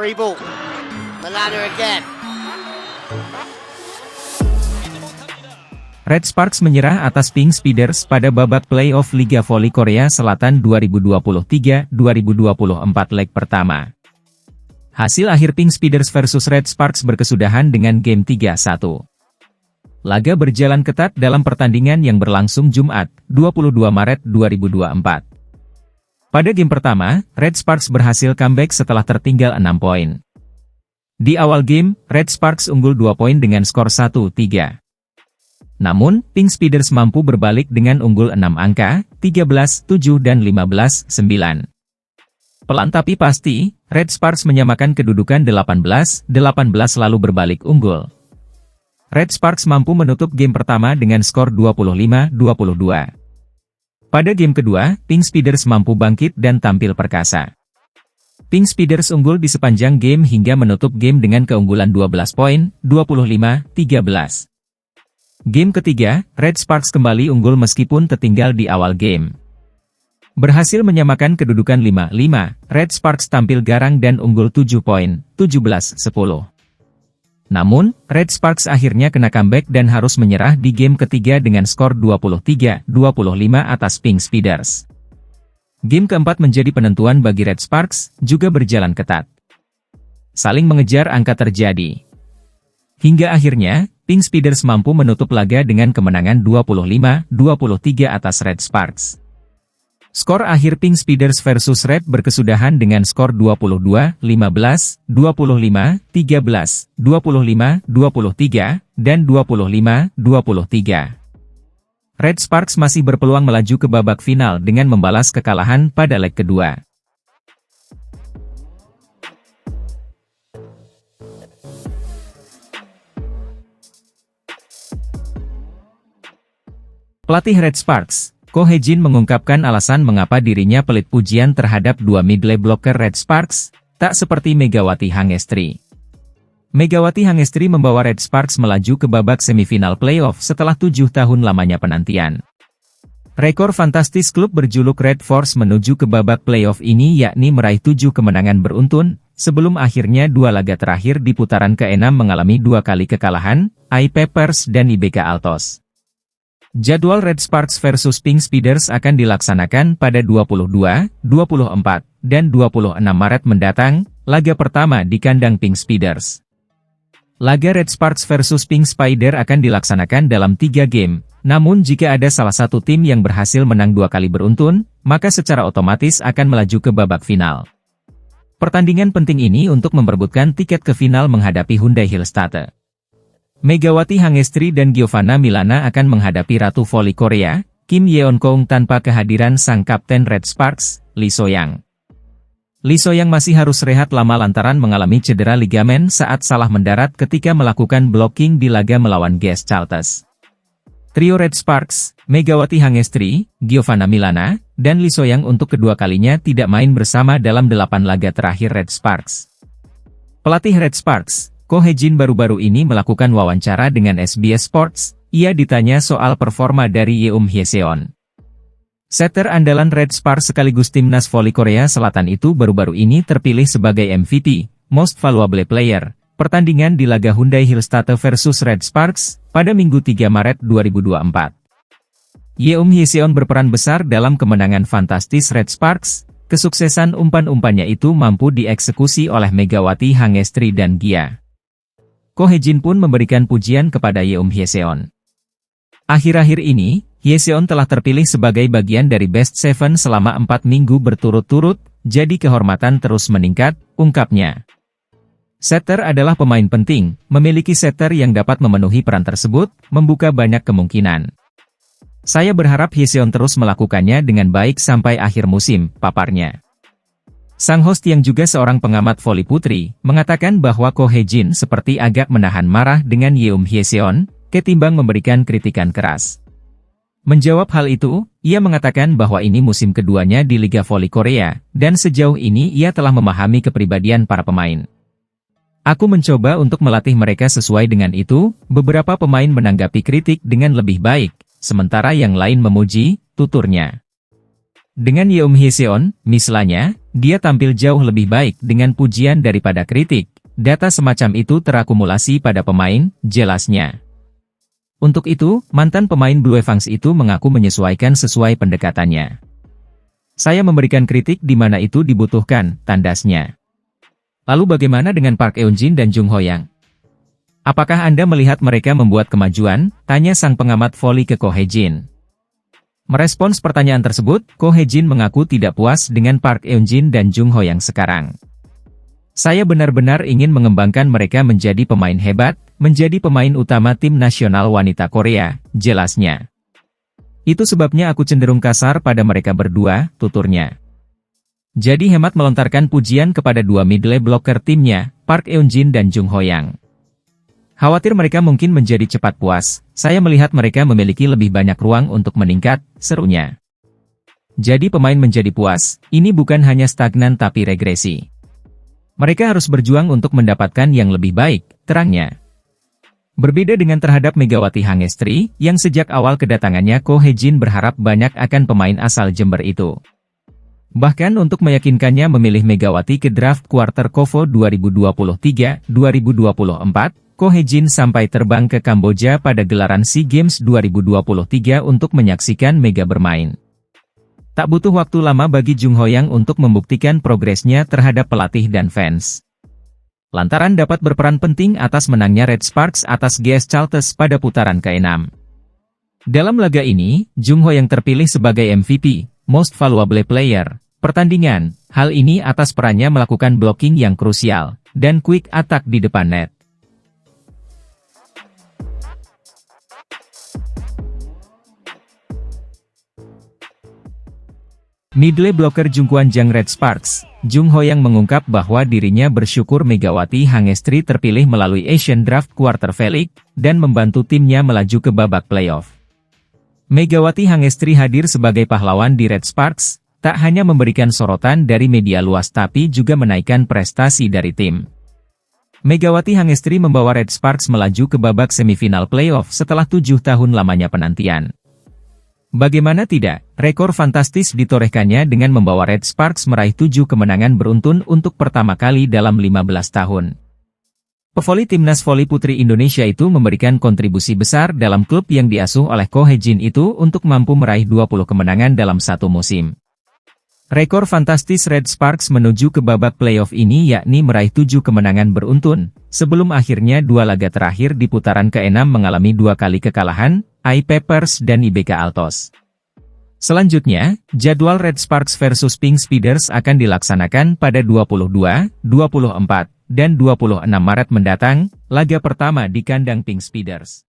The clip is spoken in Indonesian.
Free ball. Milana again. Red Sparks menyerah atas Pink Speeders pada babak playoff Liga Voli Korea Selatan 2023-2024 leg pertama. Hasil akhir Pink Speeders versus Red Sparks berkesudahan dengan game 3-1. Laga berjalan ketat dalam pertandingan yang berlangsung Jumat, 22 Maret 2024. Pada game pertama, Red Sparks berhasil comeback setelah tertinggal 6 poin. Di awal game, Red Sparks unggul 2 poin dengan skor 1-3. Namun, Pink Speeders mampu berbalik dengan unggul 6 angka, 13-7 dan 15-9. Pelan tapi pasti, Red Sparks menyamakan kedudukan 18-18 lalu berbalik unggul. Red Sparks mampu menutup game pertama dengan skor 25-22. Pada game kedua, Pink Speeders mampu bangkit dan tampil perkasa. Pink Speeders unggul di sepanjang game hingga menutup game dengan keunggulan 12 poin, 25-13. Game ketiga, Red Sparks kembali unggul meskipun tertinggal di awal game. Berhasil menyamakan kedudukan 5-5, Red Sparks tampil garang dan unggul 7 poin, 17-10. Namun, Red Sparks akhirnya kena comeback dan harus menyerah di game ketiga dengan skor 23-25 atas Pink Speeders. Game keempat menjadi penentuan bagi Red Sparks, juga berjalan ketat. Saling mengejar angka terjadi. Hingga akhirnya, Pink Speeders mampu menutup laga dengan kemenangan 25-23 atas Red Sparks. Skor akhir Pink Speeders versus Red berkesudahan dengan skor 22-15, 25-13, 25-23, dan 25-23. Red Sparks masih berpeluang melaju ke babak final dengan membalas kekalahan pada leg kedua. Pelatih Red Sparks, Ko Hye-jin mengungkapkan alasan mengapa dirinya pelit pujian terhadap dua middle blocker Red Sparks, tak seperti Megawati Hangestri. Megawati Hangestri membawa Red Sparks melaju ke babak semifinal playoff setelah 7 tahun lamanya penantian. Rekor fantastis klub berjuluk Red Force menuju ke babak playoff ini yakni meraih 7 kemenangan beruntun, sebelum akhirnya 2 laga terakhir di putaran ke-6 mengalami 2 kali kekalahan, I Peppers dan IBK Altos. Jadwal Red Sparks versus Pink Speeders akan dilaksanakan pada 22, 24, dan 26 Maret mendatang, laga pertama di kandang Pink Speeders. Laga Red Sparks versus Pink Spider akan dilaksanakan dalam 3 game, namun jika ada salah satu tim yang berhasil menang 2 kali beruntun, maka secara otomatis akan melaju ke babak final. Pertandingan penting ini untuk memperebutkan tiket ke final menghadapi Hyundai Hillstate. Megawati Hangestri dan Giovanna Milana akan menghadapi Ratu Voli Korea, Kim Yeon-kong tanpa kehadiran sang kapten Red Sparks, Lee So-young. Lee So-young masih harus rehat lama lantaran mengalami cedera ligamen saat salah mendarat ketika melakukan blocking di laga melawan GS Chalters. Trio Red Sparks, Megawati Hangestri, Giovanna Milana, dan Lee So-young untuk kedua kalinya tidak main bersama dalam 8 laga terakhir Red Sparks. Pelatih Red Sparks, Ko Hye-jin baru-baru ini melakukan wawancara dengan SBS Sports. Ia ditanya soal performa dari Yeom Hye-seon. Setter andalan Red Sparks sekaligus timnas voli Korea Selatan itu baru-baru ini terpilih sebagai MVP, Most Valuable Player, pertandingan di laga Hyundai Hillstate versus Red Sparks, pada Minggu 3 Maret 2024. Yeom Hye-seon berperan besar dalam kemenangan fantastis Red Sparks. Kesuksesan umpan-umpannya itu mampu dieksekusi oleh Megawati Hangestri dan Gia. Ko Hye-jin pun memberikan pujian kepada Yeom Hye-seon. Akhir-akhir ini, Hye-seon telah terpilih sebagai bagian dari Best Seven selama 4 minggu berturut-turut, jadi kehormatan terus meningkat, ungkapnya. Setter adalah pemain penting, memiliki setter yang dapat memenuhi peran tersebut, membuka banyak kemungkinan. Saya berharap Hye-seon terus melakukannya dengan baik sampai akhir musim, paparnya. Sang host yang juga seorang pengamat voli putri, mengatakan bahwa Ko Hye-jin seperti agak menahan marah dengan Yeom Hye-seon, ketimbang memberikan kritikan keras. Menjawab hal itu, ia mengatakan bahwa ini musim keduanya di Liga Voli Korea, dan sejauh ini ia telah memahami kepribadian para pemain. Aku mencoba untuk melatih mereka sesuai dengan itu, beberapa pemain menanggapi kritik dengan lebih baik, sementara yang lain memuji, tuturnya. Dengan Yeom Hyeseon, misalnya, dia tampil jauh lebih baik dengan pujian daripada kritik. Data semacam itu terakumulasi pada pemain, jelasnya. Untuk itu, mantan pemain Blue Evans itu mengaku menyesuaikan sesuai pendekatannya. Saya memberikan kritik di mana itu dibutuhkan, tandasnya. Lalu bagaimana dengan Park Eun-jin dan Jung Ho-yang? Apakah Anda melihat mereka membuat kemajuan? Tanya sang pengamat voli ke Ko Hye-jin. Merespons pertanyaan tersebut, Ko Hye-jin mengaku tidak puas dengan Park Eun-jin dan Jung Ho-yang sekarang. Saya benar-benar ingin mengembangkan mereka menjadi pemain hebat, menjadi pemain utama tim nasional wanita Korea, jelasnya. Itu sebabnya aku cenderung kasar pada mereka berdua, tuturnya. Jadi hemat melontarkan pujian kepada dua middle blocker timnya, Park Eun-jin dan Jung Ho-yang. Khawatir mereka mungkin menjadi cepat puas, saya melihat mereka memiliki lebih banyak ruang untuk meningkat, serunya. Jadi pemain menjadi puas, ini bukan hanya stagnan tapi regresi. Mereka harus berjuang untuk mendapatkan yang lebih baik, terangnya. Berbeda dengan terhadap Megawati Hangestri, yang sejak awal kedatangannya Ko Hye-jin berharap banyak akan pemain asal Jember itu. Bahkan untuk meyakinkannya memilih Megawati ke draft quarter KOFO 2023-2024, Ko Hye-jin sampai terbang ke Kamboja pada gelaran SEA Games 2023 untuk menyaksikan Mega bermain. Tak butuh waktu lama bagi Jung Ho-yang untuk membuktikan progresnya terhadap pelatih dan fans. Lantaran dapat berperan penting atas menangnya Red Sparks atas GS Chalters pada putaran ke-6. Dalam laga ini, Jung Ho yang terpilih sebagai MVP, Most Valuable Player, pertandingan. Hal ini atas perannya melakukan blocking yang krusial, dan quick attack di depan net. Middle blocker Jungkwan-jang Red Sparks, Jung Ho yang mengungkap bahwa dirinya bersyukur Megawati Hangestri terpilih melalui Asian Draft Quarter Final, dan membantu timnya melaju ke babak playoff. Megawati Hangestri hadir sebagai pahlawan di Red Sparks, tak hanya memberikan sorotan dari media luas tapi juga menaikkan prestasi dari tim. Megawati Hangestri membawa Red Sparks melaju ke babak semifinal playoff setelah 7 tahun lamanya penantian. Bagaimana tidak, rekor fantastis ditorehkannya dengan membawa Red Sparks meraih 7 kemenangan beruntun untuk pertama kali dalam 15 tahun. Pevoli timnas voli putri Indonesia itu memberikan kontribusi besar dalam klub yang diasuh oleh Ko Hye-jin itu untuk mampu meraih 20 kemenangan dalam satu musim. Rekor fantastis Red Sparks menuju ke babak playoff ini yakni meraih 7 kemenangan beruntun, sebelum akhirnya 2 laga terakhir di putaran ke-6 mengalami 2 kali kekalahan, I-Papers dan IBK Altos. Selanjutnya, jadwal Red Sparks versus Pink Speeders akan dilaksanakan pada 22, 24, dan 26 Maret mendatang, laga pertama di kandang Pink Speeders.